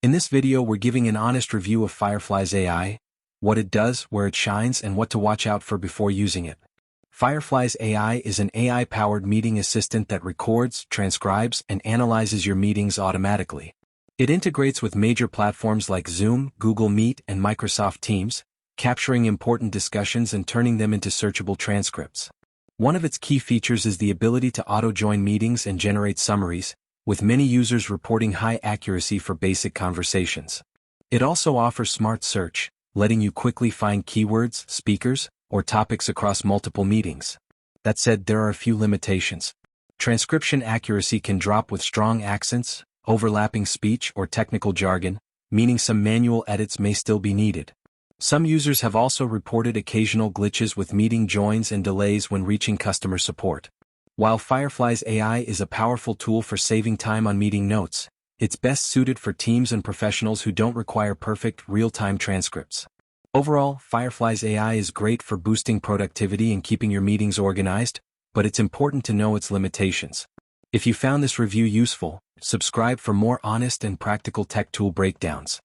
In this video, we're giving an honest review of Fireflies AI, what it does, where it shines, and what to watch out for before using it. Fireflies AI is an AI-powered meeting assistant that records, transcribes, and analyzes your meetings automatically. It integrates with major platforms like Zoom, Google Meet, and Microsoft Teams, capturing important discussions and turning them into searchable transcripts. One of its key features is the ability to auto-join meetings and generate summaries, with many users reporting high accuracy for basic conversations. It also offers smart search, letting you quickly find keywords, speakers, or topics across multiple meetings. That said, there are a few limitations. Transcription accuracy can drop with strong accents, overlapping speech, or technical jargon, meaning some manual edits may still be needed. Some users have also reported occasional glitches with meeting joins and delays when reaching customer support. While Fireflies AI is a powerful tool for saving time on meeting notes, it's best suited for teams and professionals who don't require perfect, real-time transcripts. Overall, Fireflies AI is great for boosting productivity and keeping your meetings organized, but it's important to know its limitations. If you found this review useful, subscribe for more honest and practical tech tool breakdowns.